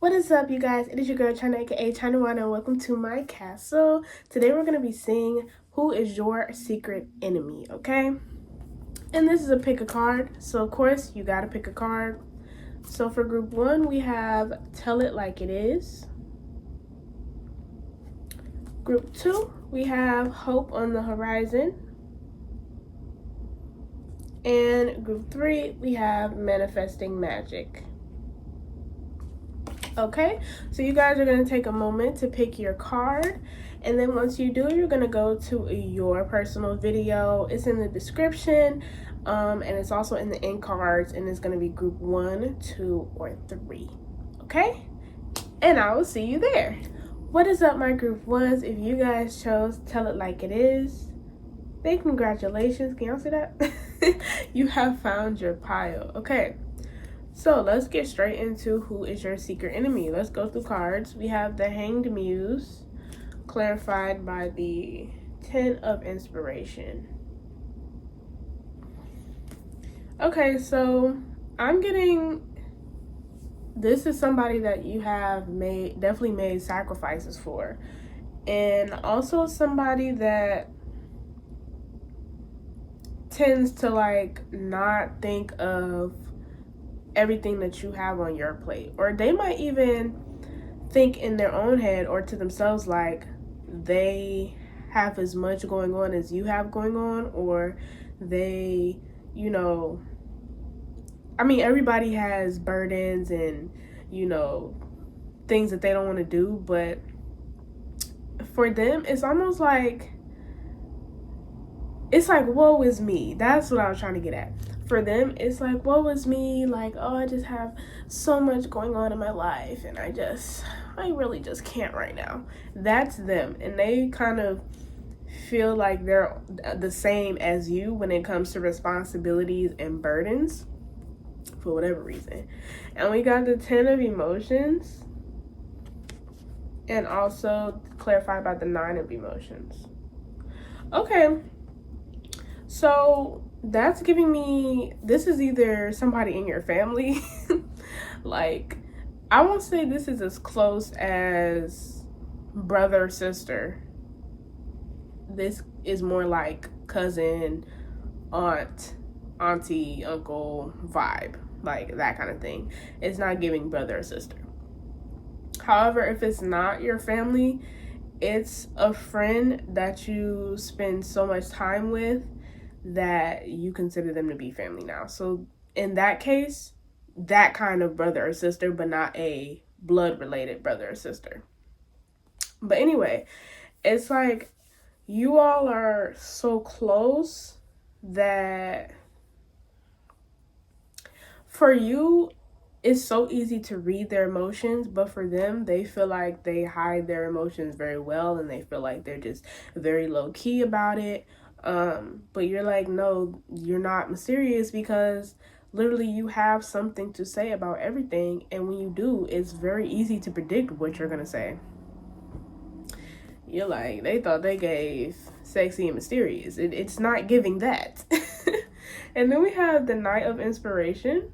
What is up, you guys? It is your girl China, aka China Wana, and welcome to my castle. Today we're going to be seeing who is your secret enemy, okay? And this is a pick a card, so of course you got to pick a card. So for group 1, we have Tell It Like It Is. Group 2, we have Hope on the Horizon. And group 3, we have Manifesting Magic. Okay, so you guys are going to take a moment to pick your card, and then once you do, you're going to go to your personal video. It's in the description, and it's also in the end cards, and it's going to be group 1, 2, or 3. Okay, and I will see you there. What is up, my group 1s? If you guys chose Tell It Like It Is, big congratulations. Can y'all see that? You have found your pile. Okay, so let's get straight into who is your secret enemy. Let's go through cards. We have the Hanged Muse, clarified by the 10 of Inspiration. Okay, so I'm getting, this is somebody that you have definitely made sacrifices for. And also somebody that tends to not think of everything that you have on your plate, or they might even think in their own head or to themselves like they have as much going on as you have going on, or they, everybody has burdens and things that they don't want to do, but for them it's almost like woe is me. That's what I was trying to get at. For them, it's like, woe is me, I just have so much going on in my life, and I really just can't right now. That's them, and they kind of feel like they're the same as you when it comes to responsibilities and burdens, for whatever reason. And we got the 10 of Emotions, and also clarified by the 9 of Emotions. Okay, so that's giving me, this is either somebody in your family. I won't say this is as close as brother or sister. This is more like cousin, aunt, auntie, uncle vibe, like that kind of thing. It's not giving brother or sister. However, if it's not your family, it's a friend that you spend so much time with that you consider them to be family now. So in that case, that kind of brother or sister, but not a blood related brother or sister. But anyway, it's like you all are so close that for you it's so easy to read their emotions, but for them, they feel like they hide their emotions very well, and they feel like they're just very low key about it. But you're like, no, you're not mysterious, because literally you have something to say about everything, and when you do, it's very easy to predict what you're gonna say. You're like, they thought they gave sexy and mysterious. It's not giving that. And then we have the Knight of Inspiration.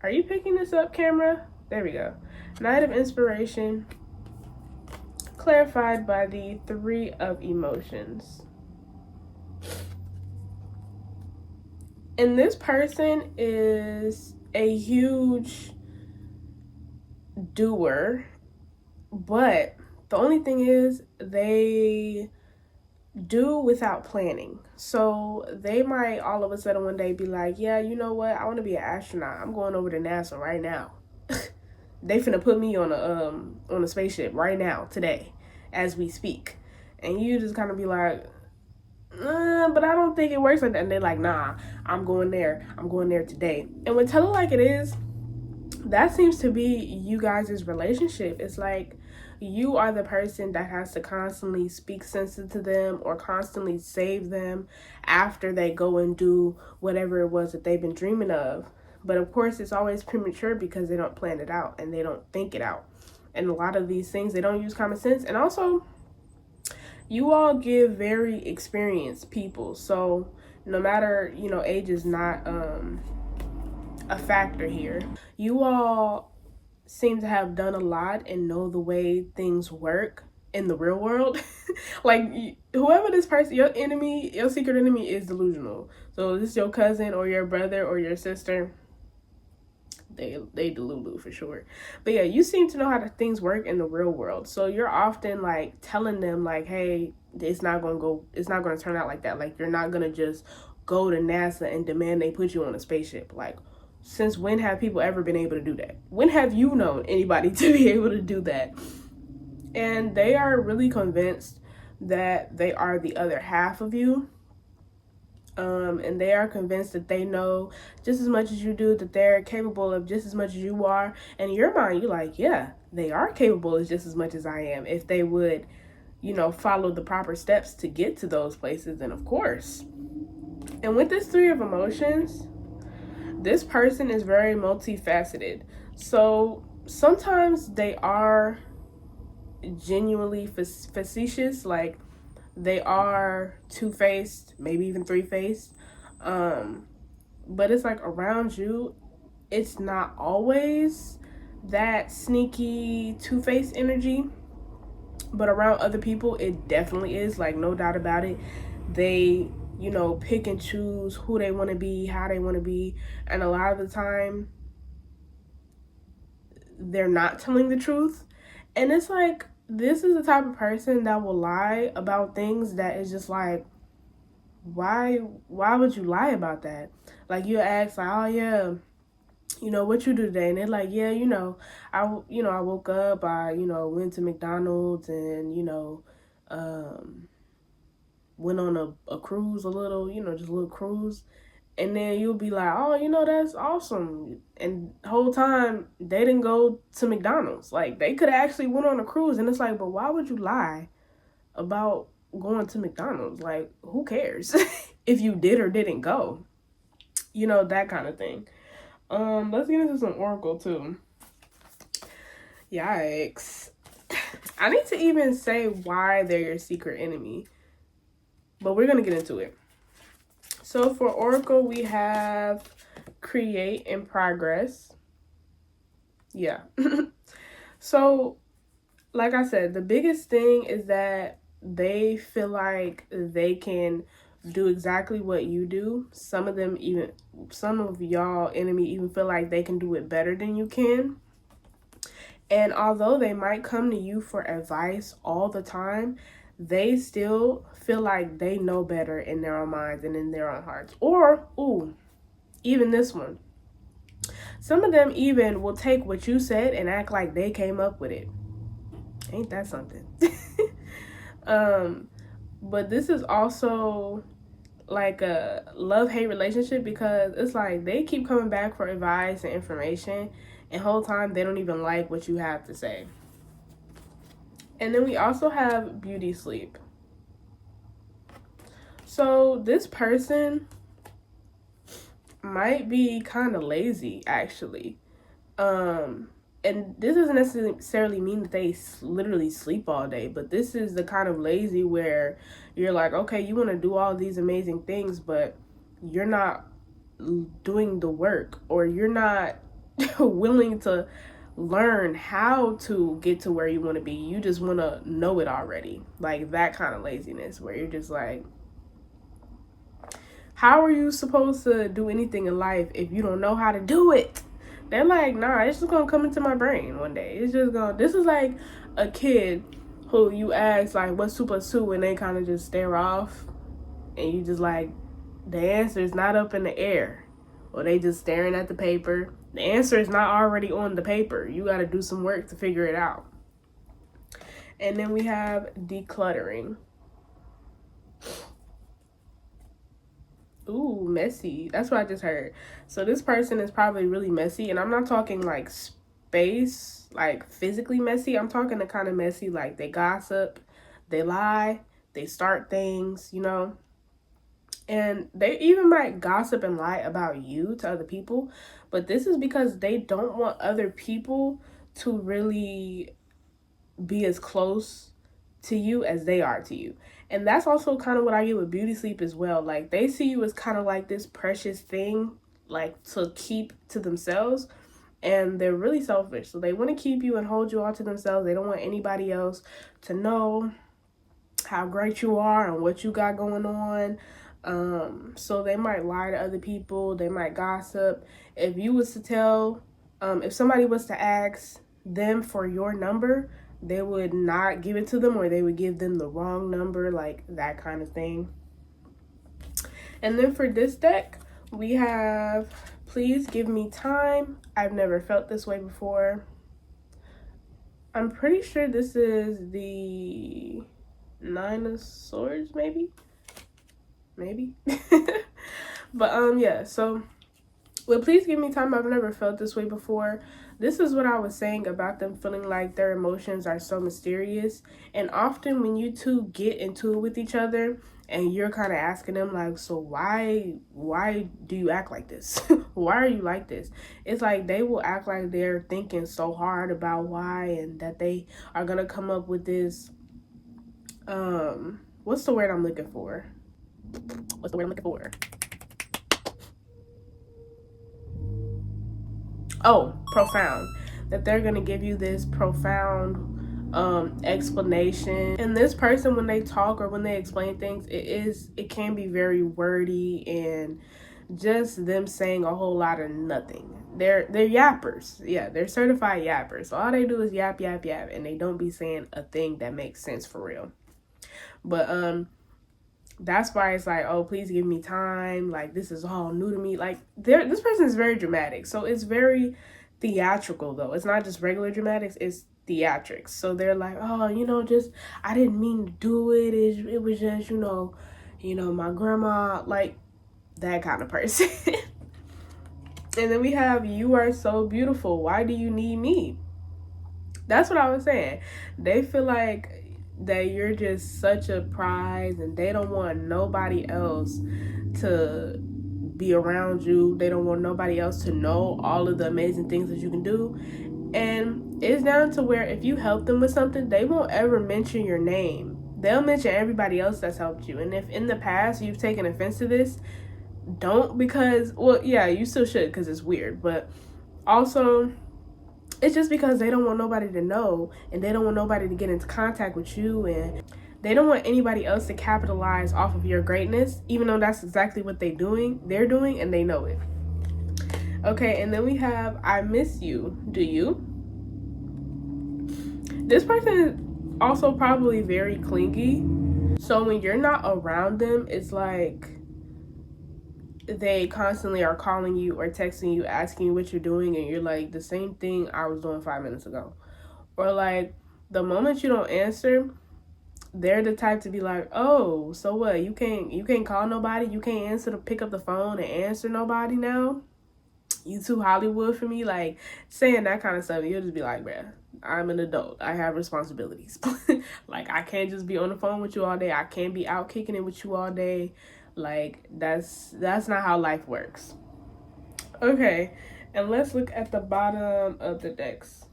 Are you picking this up, camera? There we go. Knight of Inspiration, clarified by the 3 of Emotions. And this person is a huge doer, but the only thing is they do without planning. So they might all of a sudden one day be like, yeah, you know what? I want to be an astronaut. I'm going over to NASA right now. They finna put me on a spaceship right now, today, as we speak. And you just kind of be like, but I don't think it works like that. And they're like, nah, I'm going there today. And with Tell It Like It Is, that seems to be you guys' relationship. It's like you are the person that has to constantly speak sense to them or constantly save them after they go and do whatever it was that they've been dreaming of. But of course, it's always premature because they don't plan it out and they don't think it out. And a lot of these things, they don't use common sense. And also, you all give very experienced people. So no matter, age is not a factor here. You all seem to have done a lot and know the way things work in the real world. Like, whoever this person, your enemy, your secret enemy, is delusional. So this is your cousin or your brother or your sister. They delulu for sure. But yeah, you seem to know how things work in the real world. So you're often like telling them like, hey, it's not gonna turn out like that. Like, you're not gonna just go to NASA and demand they put you on a spaceship. Like, since when have people ever been able to do that? When have you known anybody to be able to do that? And they are really convinced that they are the other half of you. And they are convinced that they know just as much as you do, that they're capable of just as much as you are. And in your mind, you're like, yeah, they are capable of just as much as I am if they would, follow the proper steps to get to those places. And of course. And with this three of emotions, this person is very multifaceted. So sometimes they are genuinely facetious, like they are two-faced, maybe even three-faced. But it's like around you, it's not always that sneaky two-faced energy. But around other people, it definitely is, like, no doubt about it. They, pick and choose who they want to be, how they want to be. And a lot of the time, they're not telling the truth. And it's like, this is the type of person that will lie about things that is just like, why would you lie about that? Like, you ask like, oh yeah, what you do today? And they're like, yeah, I woke up, I went to McDonald's and went on a cruise, a little, just a little cruise. And then you'll be like, oh, that's awesome. And the whole time, they didn't go to McDonald's. Like, they could have actually went on a cruise. And it's like, but why would you lie about going to McDonald's? Like, who cares if you did or didn't go? That kind of thing. Let's get into some Oracle, too. Yikes. I need to even say why they're your secret enemy. But we're going to get into it. So for Oracle, we have create and progress. Yeah. So, like I said, the biggest thing is that they feel like they can do exactly what you do. Some of y'all enemy even feel like they can do it better than you can. And although they might come to you for advice all the time, they still feel like they know better in their own minds and in their own hearts. Or, even this one. Some of them even will take what you said and act like they came up with it. Ain't that something? But this is also like a love-hate relationship, because it's like they keep coming back for advice and information, and the whole time they don't even like what you have to say. And then we also have beauty sleep. So this person might be kind of lazy, actually. And this doesn't necessarily mean that they literally sleep all day, but this is the kind of lazy where you're like, okay, you want to do all these amazing things, but you're not doing the work, or you're not willing to learn how to get to where you want to be. You just want to know it already. Like, that kind of laziness where you're just like, how are you supposed to do anything in life if you don't know how to do it? They're like, nah, it's just gonna come into my brain one day. This is like a kid who you ask like, what's 2 + 2, and they kind of just stare off, and you just like, the answer is not up in the air, or they just staring at the paper. The answer is not already on the paper. You got to do some work to figure it out. And then we have decluttering. Ooh, messy. That's what I just heard. So this person is probably really messy, and I'm not talking like space, like physically messy. I'm talking the kind of messy like they gossip, they lie, they start things, and they even might gossip and lie about you to other people, but this is because they don't want other people to really be as close to you as they are to you. And that's also kind of what I get with beauty sleep as well. Like, they see you as kind of like this precious thing, like, to keep to themselves. and they're really selfish. So they want to keep you and hold you all to themselves. They don't want anybody else to know how great you are and what you got going on. So they might lie to other people. They might gossip. If you was to tell, if somebody was to ask them for your number, they would not give it to them, or they would give them the wrong number, like that kind of thing. And then for this deck, we have Please Give Me Time. I've never felt this way before. I'm pretty sure this is the Nine of Swords, maybe. But yeah, so with Please Give Me Time, I've never felt this way before. This is what I was saying about them feeling like their emotions are so mysterious. And often when you two get into it with each other and you're kind of asking them like, so why do you act like this? Why are you like this? It's like they will act like they're thinking so hard about why, and that they are going to come up with this, what's the word I'm looking for? Oh, profound. That they're going to give you this profound explanation. And this person, when they talk or when they explain things, it can be very wordy and just them saying a whole lot of nothing. They're yappers. Yeah, they're certified yappers. So all they do is yap, and they don't be saying a thing that makes sense for real. But that's why it's like, oh, please give me time. Like, this is all new to me. Like, this person is very dramatic. So it's very theatrical, though. It's not just regular dramatics. It's theatrics. So they're like, oh, just, I didn't mean to do it. It was just, my grandma, like that kind of person. And then we have, You Are So Beautiful. Why do you need me? That's what I was saying. They feel like that you're just such a prize, and they don't want nobody else to be around you. They don't want nobody else to know all of the amazing things that you can do. And it's down to where if you help them with something, they won't ever mention your name. They'll mention everybody else that's helped you. And if in the past you've taken offense to this, don't, because, well, yeah, you still should, because it's weird. But also, it's just because they don't want nobody to know, and they don't want nobody to get into contact with you, and they don't want anybody else to capitalize off of your greatness, even though that's exactly what they're doing, and they know it. Okay, and then we have I Miss You. Do you? This person is also probably very clingy. So when you're not around them, it's like they constantly are calling you or texting you, asking you what you're doing, and you're like, the same thing I was doing 5 minutes ago. Or like, the moment you don't answer, they're the type to be like, oh, so what? You can't call nobody? You can't pick up the phone and answer nobody now? You too Hollywood for me? Like, saying that kind of stuff. You'll just be like, bruh, I'm an adult. I have responsibilities. Like, I can't just be on the phone with you all day. I can't be out kicking it with you all day. Like, that's not how life works. Okay, and let's look at the bottom of the decks.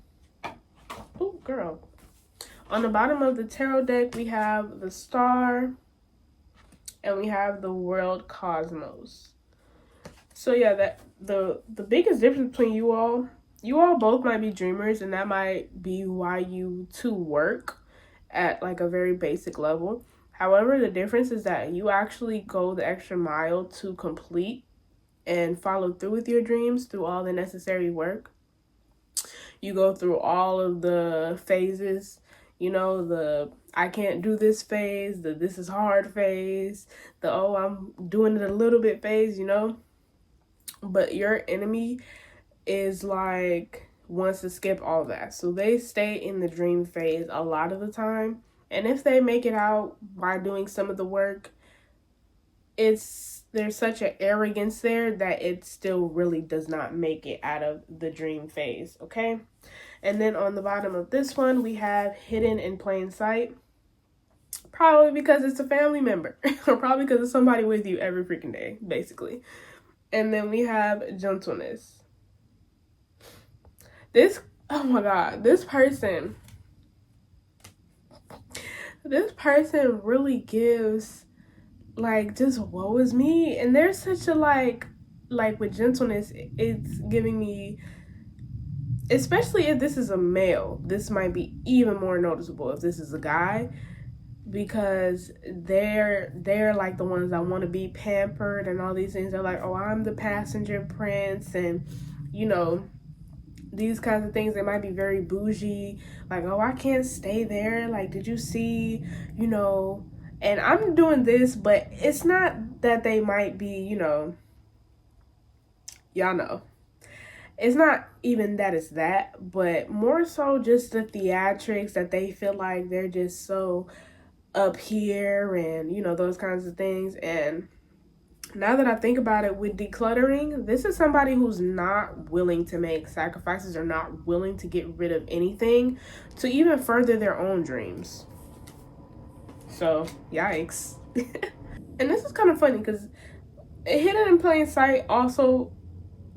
Oh, girl. On the bottom of the tarot deck, we have the Star, and we have the World Cosmos. So yeah, that the biggest difference between you all both might be dreamers, and that might be why you two work at like a very basic level. However, the difference is that you actually go the extra mile to complete and follow through with your dreams through all the necessary work. You go through all of the phases, the I can't do this phase, the this is hard phase, the oh, I'm doing it a little bit phase, But your enemy is like wants to skip all that. So they stay in the dream phase a lot of the time. And if they make it out by doing some of the work, there's such an arrogance there that it still really does not make it out of the dream phase, okay? And then on the bottom of this one, we have Hidden in Plain Sight. Probably because it's a family member, or probably because it's somebody with you every freaking day, basically. And then we have Gentleness. Oh my God, this person really gives like just woe is me. And there's such a like with Gentleness, it's giving me especially if this is a male, this might be even more noticeable if this is a guy, because they're like the ones that want to be pampered and all these things. They're like, oh, I'm the passenger prince, and you know, these kinds of things. They might be very bougie, like, oh, I can't stay there, like, did you see, you know. And I'm doing this, but it's not that they might be, you know, y'all know, it's not even that it's that, but more so just the theatrics that they feel like they're just so up here, and you know, those kinds of things. And now that I think about it, with decluttering, this is somebody who's not willing to make sacrifices or not willing to get rid of anything to even further their own dreams. So, yikes. And this is kind of funny because hidden in plain sight also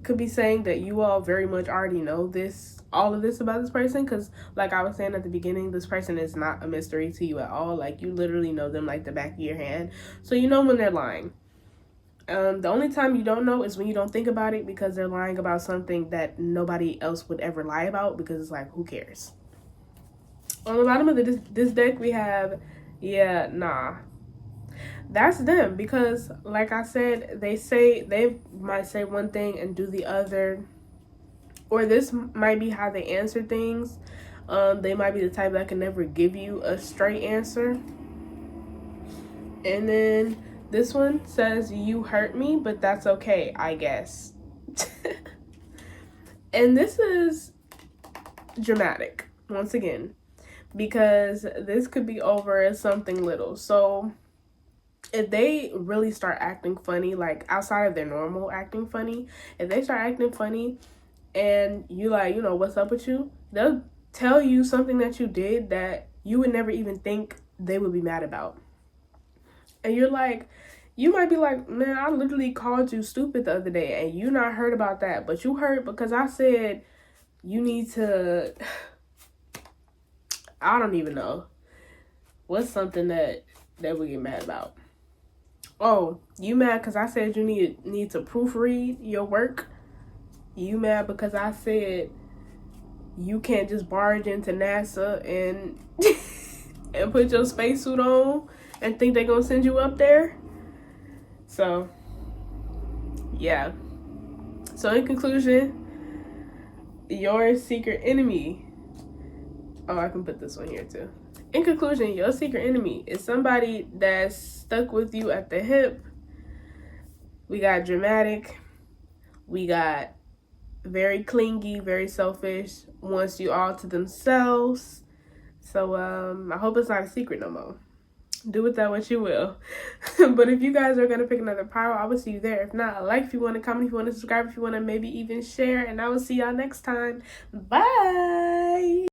could be saying that you all very much already know this, all of this about this person, because like I was saying at the beginning, this person is not a mystery to you at all. Like, you literally know them like the back of your hand, so you know when they're lying. The only time you don't know is when you don't think about it, because they're lying about something that nobody else would ever lie about, because it's like, who cares? On the bottom of this deck, we have, yeah, nah. That's them, because like I said, they might say one thing and do the other, or this might be how they answer things. They might be the type that can never give you a straight answer. And then this one says, you hurt me, but that's okay, I guess. And this is dramatic, once again, because this could be over something little. So if they really start acting funny, like outside of their normal acting funny, if they start acting funny and you like, you know, what's up with you, they'll tell you something that you did that you would never even think they would be mad about. And you're like, you might be like, man, I literally called you stupid the other day and you not heard about that, but you heard because I said you need to, I don't even know. What's something that we get mad about? Oh, you mad because I said you need to proofread your work? You mad because I said you can't just barge into NASA and and put your spacesuit on and think they're gonna send you up there? So, yeah. So in conclusion, your secret enemy. Oh, I can put this one here too. In conclusion, your secret enemy is somebody that's stuck with you at the hip. We got dramatic. We got very clingy, very selfish, wants you all to themselves. So I hope it's not a secret no more. Do with that what you will. But if you guys are going to pick another pile, I will see you there. If not, like if you want to, comment if you want to, subscribe if you want to, maybe even share. And I will see y'all next time. Bye.